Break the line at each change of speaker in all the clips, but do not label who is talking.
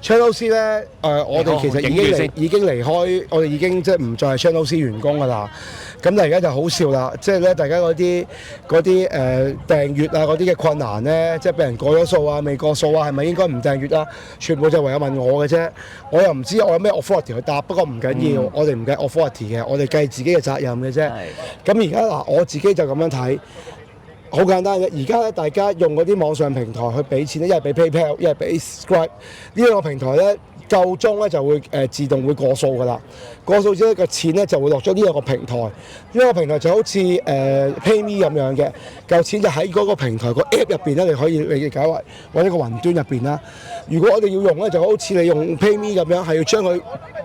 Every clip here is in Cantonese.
Channel C 咧，我哋其實已經離開，我哋已經即係唔再係 Channel C 員工㗎啦。咁但係而家就好笑啦，即係咧大家嗰啲訂閱啊嗰啲嘅困難咧，即係俾人過咗數啊、未過數啊，係咪應該唔訂閱啊？全部就唯有問我嘅啫。我又唔知我有咩 authority 去答，不過唔緊要，我哋唔計 authority 嘅，我哋計自己嘅責任嘅啫。咁而家嗱，我自己就咁樣睇。好簡單嘅，而家咧大家用嗰啲網上平台去俾錢咧，一係俾 PayPal，一係俾 Stripe，呢兩個平台咧夠鐘咧就會自動會過數㗎啦。過數之後個錢咧就會落咗呢兩個平台，呢兩個平台就好似PayMe 咁樣嘅，嚿錢就喺嗰個平台個 App 入邊咧，你可以理解為或者個雲端入邊啦。如果我哋要用咧，就好似你用 PayMe 咁樣，係要將佢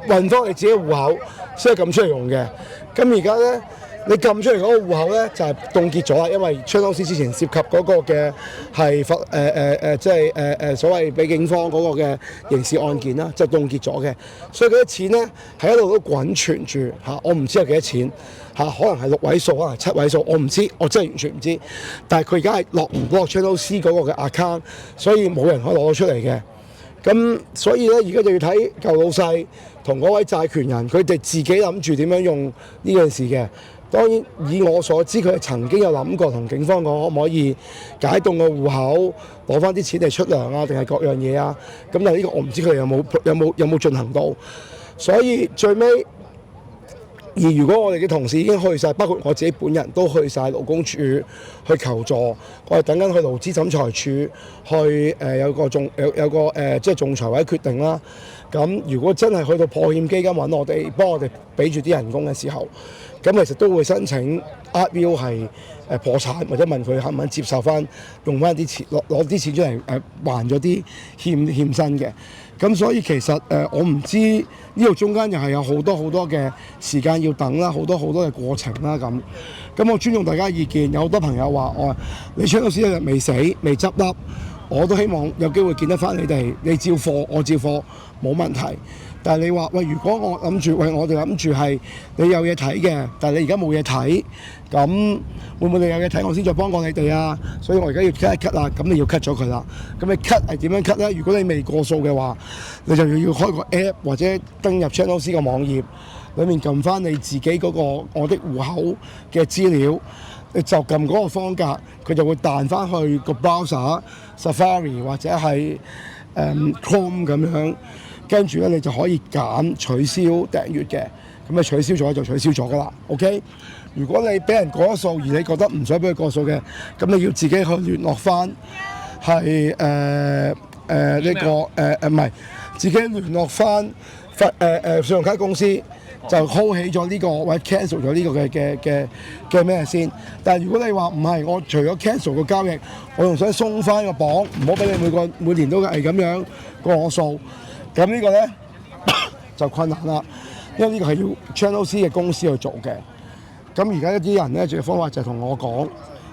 運翻你自己戶口先係撳出嚟用嘅。咁而家咧。你撳出嚟嗰個戶口咧就係凍結咗啦，因為Channel C之前涉及嗰個嘅係即係所謂俾警方嗰個嘅刑事案件啦，就凍結咗嘅，所以嗰啲錢咧係一路都滾存住嚇，我唔知有幾多錢嚇，可能係6位數，可能係7位數，我唔知，我真係完全唔知。但係佢而家係落唔到 Channel C 嗰個嘅 account， 所以冇人可以攞到出嚟嘅。咁所以咧，而家就要睇舊老細同嗰位債權人，佢哋自己諗住點樣用呢件事嘅。當然，以我所知，佢曾經有諗過同警方講，可唔可以解凍個戶口，攞翻啲錢嚟出糧啊，定係各樣嘢啊？咁但係呢個我唔知佢哋有冇進行到。所以最尾，而如果我哋嘅同事已經去晒，包括我自己本人都去晒勞工處去求助，我哋等緊去勞資審裁處去有個即係仲裁委決定啦。咁如果真係去到破欠基金揾我哋，幫我哋俾住啲人工嘅時候，咁其實都會申請 Artview 係破產，或者問佢肯唔肯接受翻用翻啲錢攞啲錢出嚟還咗啲欠薪嘅。咁所以其實我唔知呢度中間又係有好多嘅時間要等啦，好多嘅過程啦咁。咁我尊重大家意見，有好多朋友話你Channel C未死未執笠，我都希望有機會見得翻你哋，你照貨我照貨冇問題。但係你話喂，如果我諗住我哋諗住係你有嘢睇嘅，但係你而家冇嘢睇，咁會唔會你有嘢睇我先再幫過你哋啊？所以我而家要 cut 一 cut 啦，咁你要 cut 咗佢啦。咁你 cut 係點樣 cut 咧？如果你未過數嘅話，你就要開個 app 或者登入 Channel C 個網頁，裡面撳翻你自己嗰個我的戶口嘅資料，你就撳嗰個方格，佢就會彈翻去個 browser Safari 或者係Chrome 咁樣。跟住咧，你就可以揀取消訂閱嘅，咁你取消咗就取消咗噶啦。OK， 如果你俾人過咗數，而你覺得唔想俾佢過數嘅，咁你要自己去聯絡翻係呢個唔係自己聯絡翻信用卡公司，就 hold 起咗呢個或者 cancel 咗呢個嘅咩先。但係如果你話唔係，我除咗 cancel 個交易，我仲想鬆翻個綁，唔好俾你每年都係咁樣過我數。咁呢個咧就困難啦，因為呢個係要 Channel C 嘅公司去做嘅。咁而家一啲人咧做嘅方法就係同我講，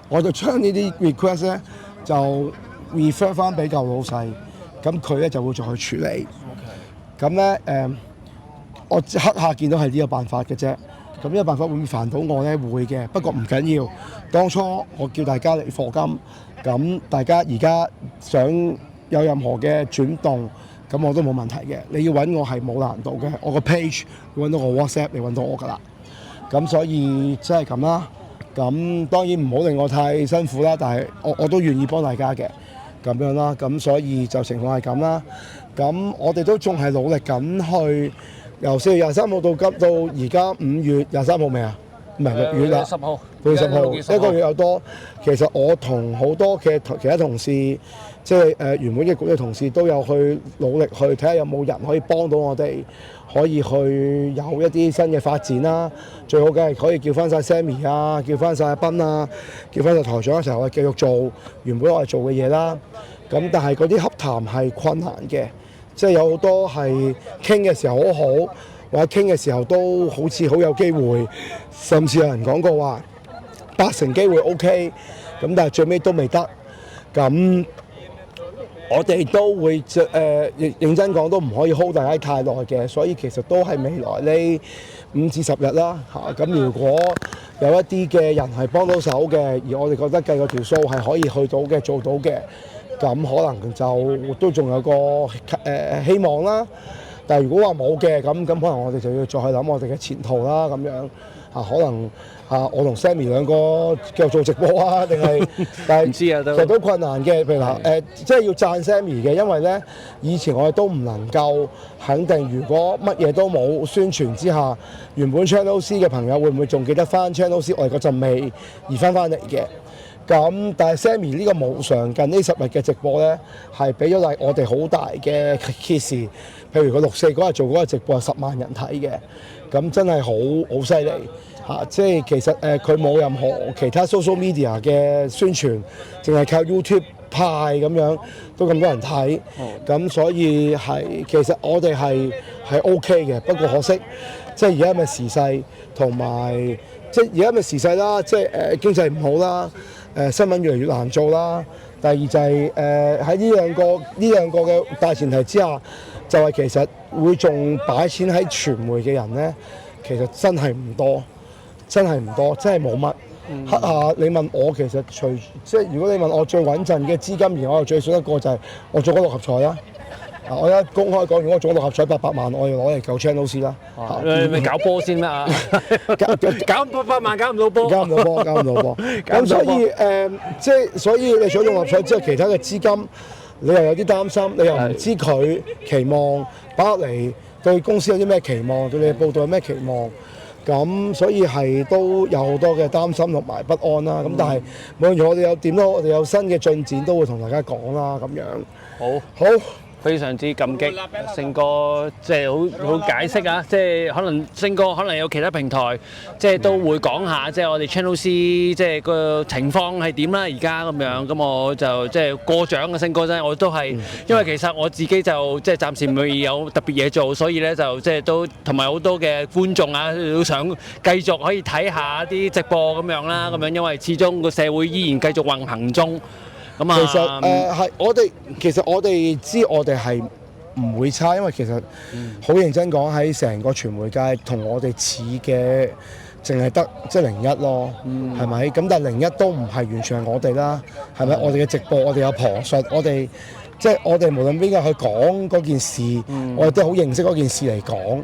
我就將呢啲 request 咧就 refer 翻俾舊老細，咁佢咧就會再去處理。咁咧我刻下見到係呢個辦法嘅啫。咁呢個辦法會唔會煩到我咧？會嘅，不過唔緊要。當初我叫大家嚟課金，咁大家而家想有任何嘅轉動，咁我都冇問題嘅，你要揾我係冇難度嘅，我個 page 揾到我 WhatsApp，你揾到我㗎啦。咁所以即係咁啦。咁當然唔好令我太辛苦啦，但係我都願意幫大家嘅咁樣啦。咁所以就情況係咁啦。咁我哋都仲係努力緊去，由4月23號到而家5月23號未啊？唔係6月啦，10號，到10號，1個月有多。其實我同好多嘅其他同事，即係原本嘅局嘅同事都有去努力去睇下有冇人可以幫到我哋，可以去有一啲新嘅發展啦。最好嘅係可以叫翻晒 Sammy 啊，叫翻晒阿斌啊，叫翻晒台長嘅時候，我繼續做原本我哋做嘅嘢啦。咁但係嗰啲洽談係困難嘅，即係有好多係傾嘅時候好好，或者傾嘅時候都好似好有機會，甚至有人講過話80%機會 OK， 咁但係最尾都未得。咁我哋都會認真講，都唔可以 hold 大家太耐嘅，所以其實都係未來呢5至10日啦嚇。咁如果有一啲嘅人係幫到手嘅，而我哋覺得計個條數係可以去到嘅、做到嘅，咁可能就都仲有個希望啦。但係如果話冇嘅，咁可能我哋就要再去諗我哋嘅前途啦，咁樣可能我同 Sammy 兩個繼續做直播啊，定係但係
唔知啊都
其實都困難嘅。譬如即係要讚 Sammy 嘅，因為咧以前我哋都唔能夠肯定，如果乜嘢都冇宣傳之下，原本 Channel C 嘅朋友會唔會仲記得翻 Channel C 我哋嗰陣味而翻嚟嘅？咁但係 Sammy 呢個無常近呢10日嘅直播咧，係俾咗我哋好大嘅揭示。譬如佢6/4嗰日做嗰個直播係10萬人睇嘅，咁真係好犀利嚇！即係其實佢冇任何其他 social media 嘅宣傳，淨係靠 YouTube 派咁樣都咁多人睇，咁所以其實我哋係 OK 嘅。不過可惜，即係而家嘅時勢同埋即係而家嘅時勢啦，即係經濟唔好啦。新聞越嚟越難做啦。第二就係喺呢兩個嘅大前提之下，就係其實會仲擺錢喺傳媒嘅人咧，其實真係唔多，真係冇乜。你問我其實即係如果你問我最穩陣嘅資金源，我又最信得過就係我做嗰六合彩啦。我而家公開講，如果我做六合彩800萬，我要攞嚟救 Channel C 啦。
你咪搞波先啦搞800萬搞唔到波。
咁所以你想用六合彩之後，其他嘅資金你又有啲擔心，你又唔知佢期望擺落嚟對公司有啲咩期望，對你嘅報道有咩期望。咁所以係都有好多嘅擔心同埋不安啦。咁但係無論我哋我哋有新嘅進展，都會同大家講啦。咁樣好。
非常之感激勝哥，即係好解釋啊！即係可能勝哥可能有其他平台，即係都會講下，即係我哋 Channel C 即係個情況係點啦，而家咁樣。咁我就即係過獎嘅勝哥真係，我都係因為其實我自己就即係暫時未有特別嘢做，所以咧就即係都同埋好多嘅觀眾啊都想繼續可以睇下啲直播咁樣啦，咁樣因為始終個社會依然繼續運行中。
其實我哋知我哋係唔會差，因為其實好認真講喺成個傳媒界同我哋似嘅，淨係得即係01咯，係咪？咁但係01都唔係完全係我哋啦，係咪？我哋嘅直播，我哋有旁述，我哋無論邊個去講嗰件事，我哋都好認識嗰件事嚟講。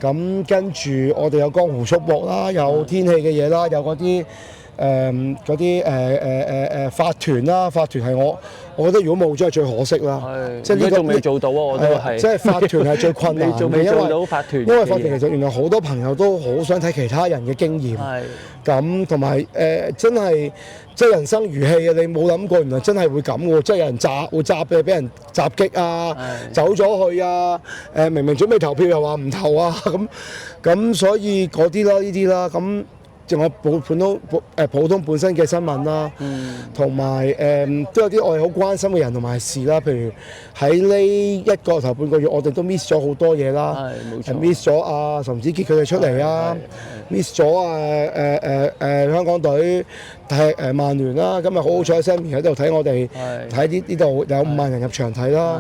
咁跟住我哋有江湖束縛啦，有天氣嘅嘢啦，有嗰啲。嗰啲法團啦，法團係我覺得如果冇咗係最可惜啦。即係呢個仲未做到啊！我都係。即係法團係最困難嘅，
仲未做到法團。
因為法團其實原來好多朋友都好想睇其他人嘅經驗。咁同埋真係即係人生如戲啊！你冇諗過原來真係會咁喎，即係有人會俾人襲擊啊，走咗去啊！明明準備投票又話唔投啊！咁所以嗰啲啦，呢啲啦咁。仲有普通本身嘅新聞啦，同埋都有啲我哋好關心嘅人同埋事啦。譬如喺呢頭半個月，我哋都 miss 咗好多嘢啦，miss 咗岑子傑佢哋出嚟啊，miss 咗香港隊踢曼聯啦。今日好彩 Sammy 喺度睇我哋，睇呢度有5萬人入場睇啦。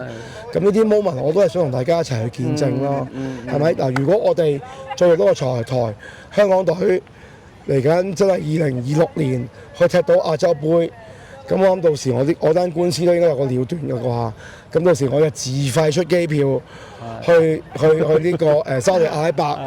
咁呢啲 moment 我都係想同大家一齊去見證咯，係咪？嗱，如果我哋再入多個台香港隊。嚟緊真係2026年去踢到亞洲杯，咁我諗到時我單官司都應該有個了斷嘅啩。咁到時我就自費出機票去呢個沙地阿拉伯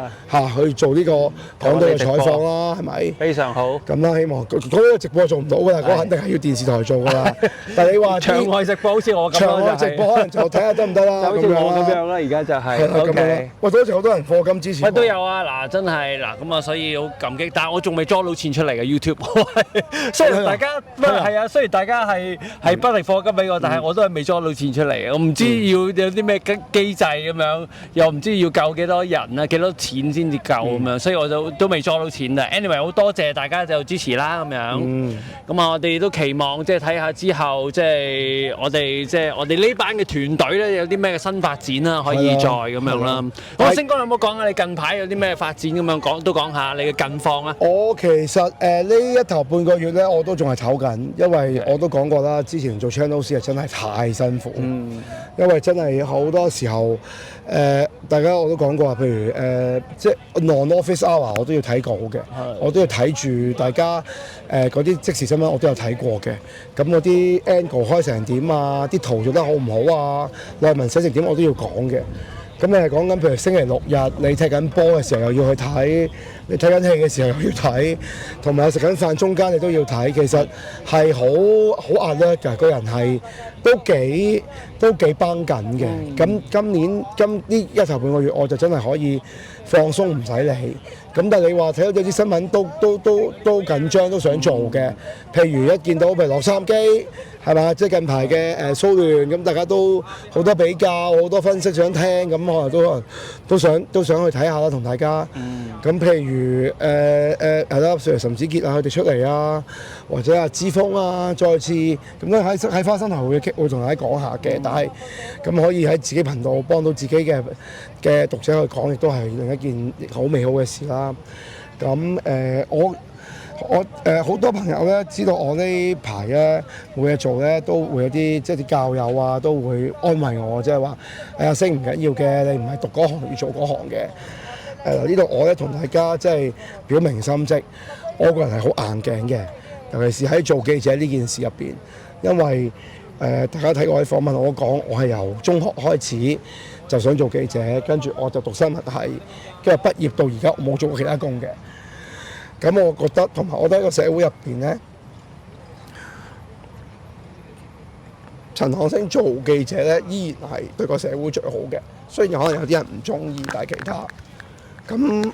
去做呢個港隊嘅採訪啦，係咪？
非常好。咁
啦，希望嗰個直播做唔到㗎啦，嗰肯定係要電視台做㗎啦。但係你話
場外直播好似我咁，
場外直播可能就睇下得唔得啦。
好似我咁樣啦，而家就係。OK。
喂，多謝好多人課金支持。
喂，都有啊，嗱，真係嗱，咁啊，所以好感激。但係我仲未裝到錢出嚟嘅 YouTube。雖然大家係啊，雖然大家係不停課金俾我，但係我都係未裝到錢出嚟。我唔知要有啲咩機制咁樣，又唔知要救幾多人啊，幾多錢先至夠咁樣，所以我就都未裝到錢啊。Anyway， 好多謝大家就支持啦咁樣。咁啊，我哋都期望即係睇下之後，即係我哋呢班嘅團隊咧，有啲咩新發展啦，可以再咁樣啦。咁星哥有冇講下你近排有啲咩發展咁樣都講下你嘅近況啊？
我其實呢頭半個月咧，我都仲係唞緊，因為我都講過啦，之前做 Channel C 係真係太辛苦。因為真係好多時候大家我都講過話，譬如即係 non-office hour 我都要睇稿嘅，我都要睇住大家嗰啲即時新聞我都有睇過嘅。咁嗰啲 angle 開成點啊，啲圖做得好唔好啊，內文寫成點我都要講嘅。咁你係講緊譬如星期六日你踢緊波嘅時候又要去睇，你睇緊戲嘅時候又要睇，同埋食緊飯中間你都要睇，其實係好壓力㗎，個人係都幾繃緊嘅。咁今呢一頭半個月我就真係可以放鬆唔使理。咁但係你話睇到有啲新聞都緊張都想做嘅，譬如一見到譬如洛杉磯係嘛，即係近排嘅騷亂，咁大家都好多比較，好多分析想聽，咁可能都想去睇下啦，同大家。咁譬如係啦，譬如岑子傑啊佢哋出嚟啊，或者阿之鋒啊，再次咁咧喺花生頭會同大家講下嘅，但係咁可以喺自己頻道幫到自己嘅讀者去講，亦都係另一件好美好嘅事啦。咁我好多朋友咧知道我呢排咧冇嘢做咧，都會有啲即係啲教友啊，都會安慰我，即係話阿星唔緊要嘅，你唔係讀嗰行要做嗰行嘅。呢度我咧同大家即係表明心跡，我個人係好硬頸嘅，尤其是喺做記者呢件事入邊，因為大家睇過我啲訪問，我講我係由中學開始就想做記者，跟住我就讀新聞系，跟住畢業到而家我冇做過其他工嘅。咁我覺得同埋我覺得喺個社會入邊咧，陳漢星做記者咧依然係對個社會最好嘅。雖然可能有啲人唔中意，但係其他咁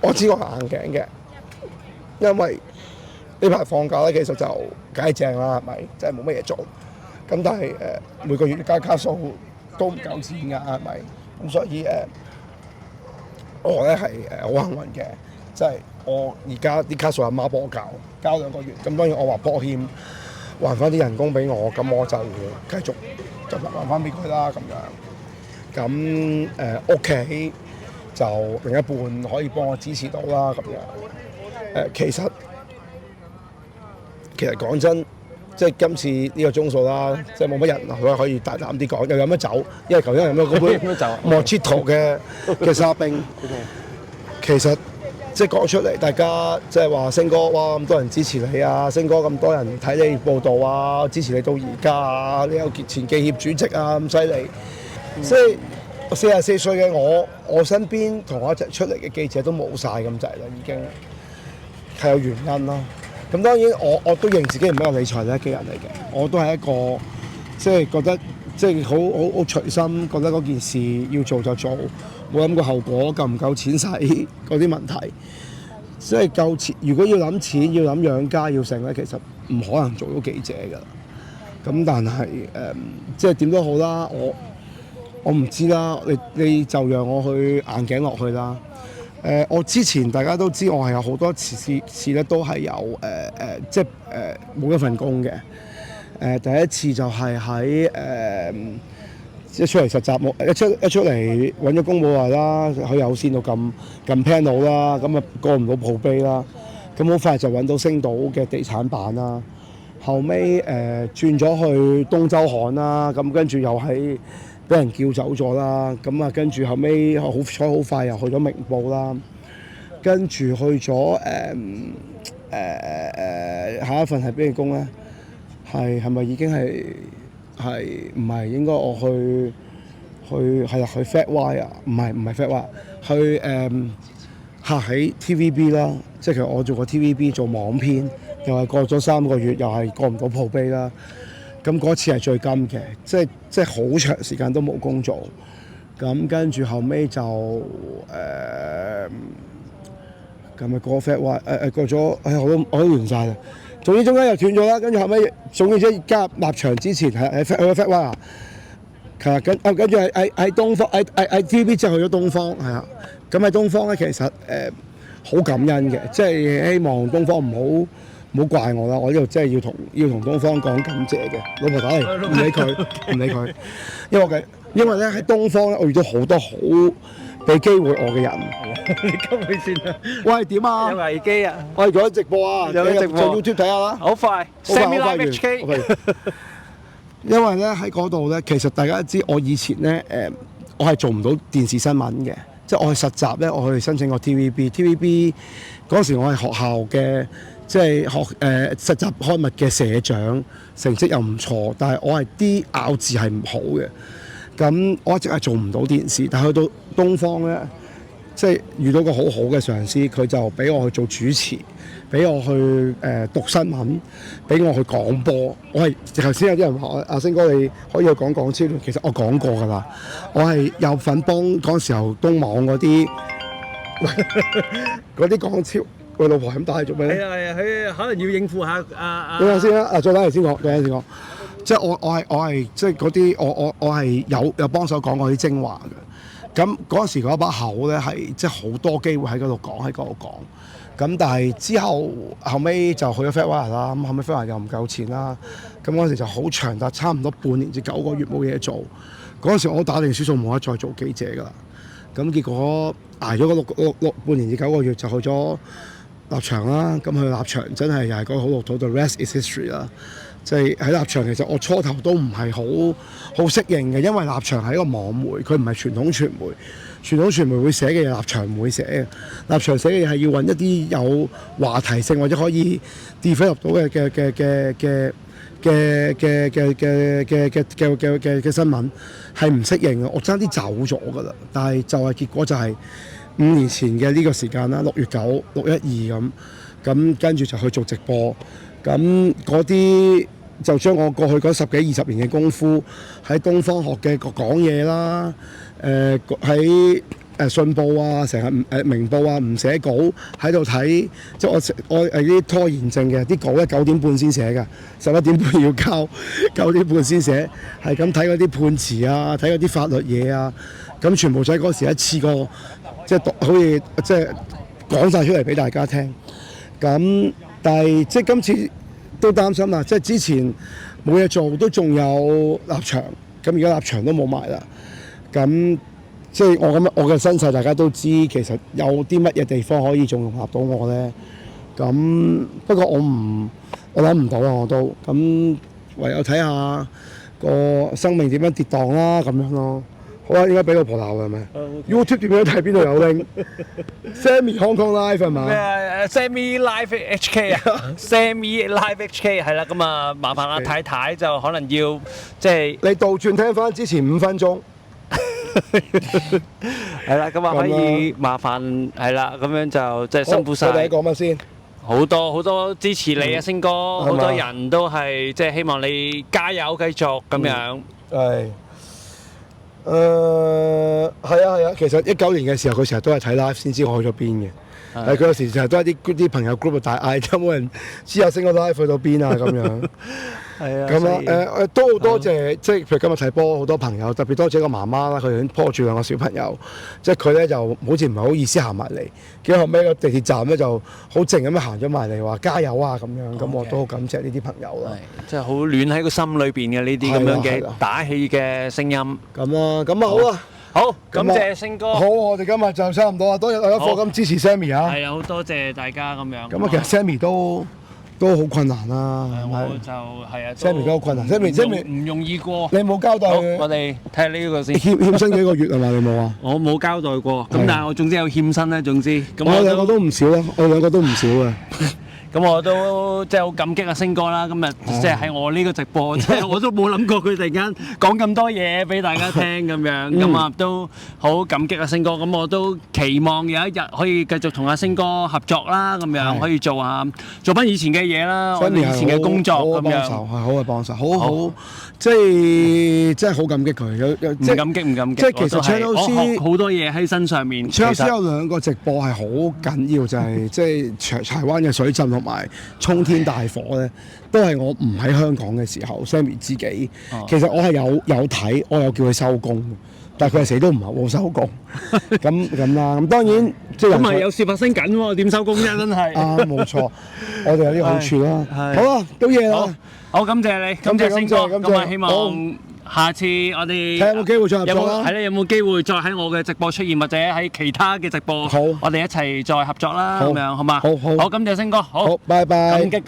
我知我係硬頸嘅，因為呢排放假咧其實就梗係正啦，係咪？即係冇乜嘢做。咁但係每個月加卡數都唔夠錢㗎，係咪？咁所以我咧係好幸運嘅，即係我而家啲卡數阿媽幫我交2個月，咁當然我話破欠還翻啲人工俾我，咁我就繼續就還翻俾佢啦咁樣。咁屋企就另一半可以幫我支持到啦咁樣。其實講真。即係今次呢個鐘數啦，即係冇乜人，佢可以大膽啲講，又有乜酒？因為頭先飲咗嗰杯Mojito嘅沙冰。其實即係講出嚟，大家即係話星哥，哇咁多人支持你啊！星哥咁多人睇你報道啊，支持你到而家啊！你有前記協主席啊，咁犀利。即係44歲嘅我身邊同我一齊出嚟嘅記者都冇晒咁滯啦，已經係有原因啦。咁當然我都認自己唔係一個理財叻嘅人嚟嘅，我都係一個即係覺得即係好隨心，覺得嗰件事要做就做，冇諗過後果夠唔夠錢使嗰啲問題。即係夠錢，如果要諗錢、要諗養家、要成咧，其實唔可能做到記者㗎。咁但係即係點都好啦，我唔知啦，你就讓我去硬頸落去啦。我之前大家都知我係有好多次咧都係有即係冇一份工嘅。第一次就係喺即係出嚟實習，一出嚟揾咗工冇耐啦，喺有線度撳 panel 啦，咁啊過唔到鋪碑啦，咁好快就揾到星島嘅地產版啦。後尾轉咗去東周刊啦，咁跟住又喺俾人叫走咗啦，咁啊跟住後尾好彩好快又去咗明報啦，跟住去咗下一份係邊個工咧？係咪已經係唔係應該我去係啦去 FatWire 啊？唔係 FatWire，去喺 TVB 啦，即係其實我做過 TVB 做網編，又係過咗3個月，又係過唔到鋪碑啦。咁嗰次係最金嘅，即係好長時間都冇工做。咁跟住後尾就咁咪過 FatWire 過咗，我都亂晒啦。總之中間又斷咗啦，跟住後尾總之加入立場之前係去 FatWire，其實跟住喺東方喺 TVB 之後去咗東方係啊。咁喺東方咧其實好感恩嘅，即係希望東方唔好怪我啦，我呢度真係要同東方講感謝嘅。老婆打嚟，唔理佢，因為咧喺東方咧，我遇到好多好俾機會我嘅人。
你今佢先啦。
喂，點啊？
有危機啊！
我哋做緊直播啊，
有直播
上 YouTube 睇下啦。
好快 ，Sammy Live HK。
因為咧喺嗰度咧，其實大家知我以前咧我係做唔到電視新聞嘅，即係我去實習咧，我去申請過 TVB 嗰時我係學校嘅。即係實習刊物嘅社長，成績又唔錯，但係我係啲咬字係唔好嘅，咁我一直係做唔到電視。但係去到東方咧，即係遇到個好好嘅上司，佢就俾我去做主持，俾我去讀新聞，俾我去講播。我係頭先有啲人話阿星哥你可以去講港超聯，其實我講過㗎啦，我係有份幫嗰時候東網嗰啲港超。佢老婆係咁打你做咩咧？
係啊，佢可能要應付下
等陣先啦，再等陣先講。即係我係即係嗰啲我係有幫手講過啲精華嘅。咁嗰陣時嗰把口咧係即係好多機會喺嗰度講。咁但係之後尾就去咗 Fatwire 啦。咁後尾 Fatwire 又唔夠錢啦。咁嗰陣時就好長達差唔多半年至9個月冇嘢做。嗰陣時我打定輸數冇得再做記者㗎啦。咁結果捱咗個半年至9個月就去咗立場啦，咁去立場真係又係嗰個好老土，the rest is history 啦。即係喺立場，其實我初頭都唔係好適應嘅，因為立場係一個網媒，佢唔係傳統傳媒。傳統傳媒會寫嘅嘢，立場唔會寫嘅。立場寫嘅嘢係要揾一啲有話題性或者可以 develop 到嘅新聞，係唔適應嘅。我爭啲走咗㗎啦，但係就係結果就係5年前嘅呢個時間啦，6月9、612咁跟住就去做直播，咁嗰啲就將我過去嗰10幾20年嘅功夫喺東方學嘅講嘢啦，喺信報啊，成日明報啊唔寫稿喺度睇，即係我係啲拖延症嘅，啲稿咧9點半先寫嘅，11點半要交，9點半先寫，係咁睇嗰啲判詞啊，睇嗰啲法律嘢啊，咁全部就喺嗰時一次過。即係好似即係講晒出嚟俾大家聽，咁但係即係今次都擔心啦，即係之前冇嘢做都仲有立場，咁而家立場都冇埋啦，咁即係我嘅身世大家都知，其實有啲乜嘢地方可以仲容納到我咧？咁不過我諗唔到啊，我都咁唯有睇下個生命點樣跌宕啦，咁樣咯。好啊，應該俾老婆鬧係咪？YouTube 點樣睇？邊度有 link？Sammy Hong Kong Live 係嘛？
咩？Sammy Live HK 啊，Sammy Live HK 係啦，咁啊麻煩阿太太就可能要即係
你倒轉聽翻之前5分鐘，
係啦，咁啊可以麻煩係啦，咁樣就即係辛苦晒。
我哋講乜先？
好多支持你啊，星哥，好多人都係即係希望你加油繼續咁樣。
係。係啊，其實19年嘅時候，佢成日都係睇 live 先知我去咗邊嘅。佢有時成日都係啲朋友 group 度大嗌，有冇人知阿星哥 live 去到邊啊？咁樣。係啊。咁啊都好多謝，即係譬如今日睇波好多朋友，特別多謝個媽媽啦，佢已經拖住2個小朋友，即係佢咧就好似唔係好意思行埋嚟，結果後尾個地鐵站咧就好靜咁樣行咗埋嚟話加油啊咁樣，咁我都好感謝呢啲朋友啦。
即係好暖喺個心裏邊嘅呢啲咁樣嘅打氣嘅聲音。
咁啊，好啊。
好，感謝星哥。
好，我哋今日就差唔多啦，多謝大家課金支持 Sammy 啊。
係啊，好多謝大家咁樣。
咁啊，其實 Sammy 都好困難啦。
我就係啊
，Sammy 都好困難。Sammy
唔容易過。
你冇交代。
我哋睇下呢個先。
欠薪幾個月係嘛？你冇啊？
我冇交代過。咁但係我總之有欠薪啦，總之。
我兩個都唔少啦，我兩個都唔少啊。
咁我都即係好感激阿星哥啦，今日即係喺我呢個直播，即係我都冇諗過佢突然間講咁多嘢俾大家聽咁樣，咁啊都好感激阿星哥。咁我都期望有一日可以繼續同阿星哥合作啦，咁樣可以做翻以前嘅嘢啦，我哋以前嘅工作咁樣。係
好嘅幫手，好即係真係好感激佢。
唔感激。
即係其實 Channel C
我學好多嘢喺身上面。
Channel C 有2個直播係好緊要，就係即係柴灣嘅水浸同埋沖天大火咧，都係我唔喺香港嘅時候 ，Sammy 自己其實我係有睇，我有叫佢收工，但係佢係死都唔係冇收工。咁啦，咁當然即係
咁啊有事發生緊喎，點收工啫？真係
冇錯，我哋有呢個好處啦。好啊，都夜啦。
好感謝你，感謝星哥，咁啊希望下次我哋
睇有冇機會再合作啦。
係咧，有冇機會再喺我嘅直播出現，或者喺其他嘅直播，我哋一齊再合作啦，咁樣好嘛？
好，
感謝星哥，好，
拜拜。
感激。